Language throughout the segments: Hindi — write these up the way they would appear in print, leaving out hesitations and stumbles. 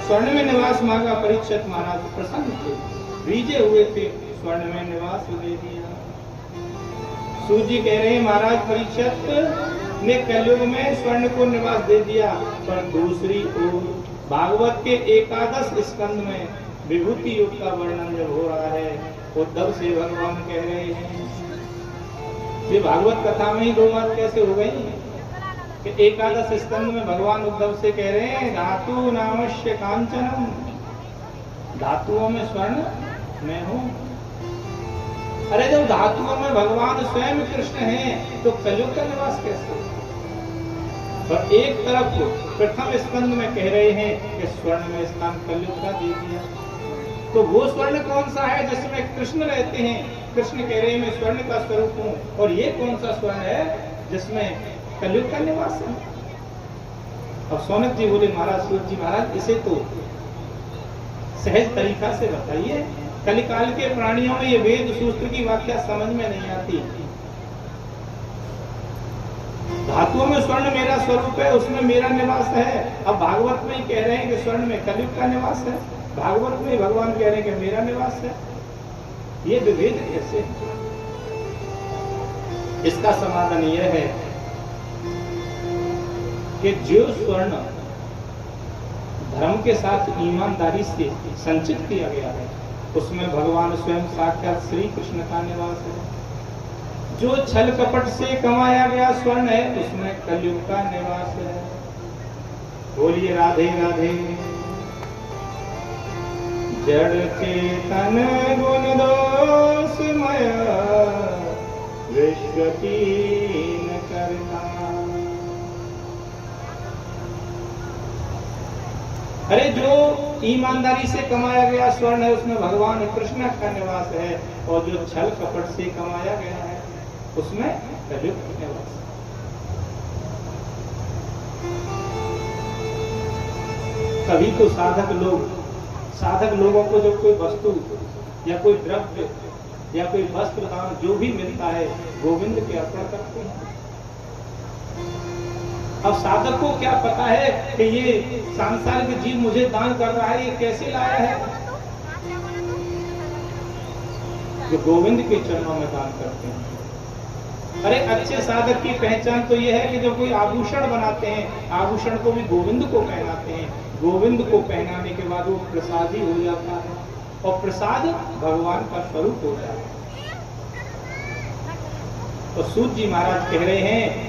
स्वर्ण में निवास मांगा, परीक्षित महाराज प्रसन्न थे, रीझे हुए थे, स्वर्ण में निवास दे दिया। सूत जी कह रहे हैं महाराज परीक्षित ने कलयुग में स्वर्ण को निवास दे दिया, पर दूसरी ओर भागवत के एकादश स्कंद में विभूति युग का वर्णन जब हो रहा है, उद्धव से भगवान कह रहे हैं, ये भागवत कथा में ही दो बात कैसे हो गई कि एकादश स्कंद में भगवान उद्धव से कह रहे हैं धातु नामस्य कांचनम, धातुओं में स्वर्ण मैं हूं। अरे जब धातुओं में भगवान स्वयं कृष्ण हैं तो कलयुग का निवास कैसे? और एक तरफ प्रथम स्कंद में कह रहे हैं कि स्वर्ण में स्थान कलयुग का दे दिया, तो वो स्वर्ण कौन सा है जिसमें कृष्ण रहते हैं? कृष्ण कह रहे हैं मैं स्वर्ण का स्वरूप हूं, और ये कौन सा स्वर्ण है जिसमें कलयुग का निवास है? अब सौनक जी बोले महाराज सूत जी महाराज इसे तो सहज तरीका से बताइए, कलिकाल के प्राणियों में ये वेद सूत्र की व्याख्या समझ में नहीं आती। धातुओं में स्वर्ण मेरा स्वरूप है, उसमें मेरा निवास है। अब भागवत में ही कह रहे हैं कि स्वर्ण में कलयुग का निवास है, भागवत में भगवान कह रहे हैं कि मेरा निवास है, ये विभेद कैसे? इसका समाधान यह है कि जो स्वर्ण धर्म के साथ ईमानदारी से संचित किया गया है उसमें भगवान स्वयं साक्षात श्री कृष्ण का निवास है। जो छल कपट से कमाया गया स्वर्ण है उसमें कलयुग का निवास है। बोलिए राधे राधे। जड़ चेतन गुण दोषमय विश्व कीन करना। अरे जो ईमानदारी से कमाया गया स्वर्ण है उसमें भगवान कृष्ण का निवास है, और जो छल कपट से कमाया गया है उसमें कलयुग का निवास है। कभी तो साधक लोगों को जब कोई वस्तु या कोई द्रव्य या कोई वस्त्र दान जो भी मिलता है गोविंद के अर्पण करते हैं। अब साधक को क्या पता है कि ये सांसारिक जीव मुझे दान कर रहा है, ये कैसे लाया है? जो गोविंद के चरणों में दान करते हैं। अरे अच्छे साधक की पहचान तो यह है कि जो कोई आभूषण बनाते हैं, आभूषण को भी गोविंद को पहनाते हैं, गोविंद को पहनाने के बाद वो प्रसादी हो जाता है, और प्रसाद भगवान का स्वरूप हो जाता है। तो सूत जी महाराज कह रहे हैं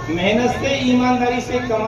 मेहनत से ईमानदारी से कमा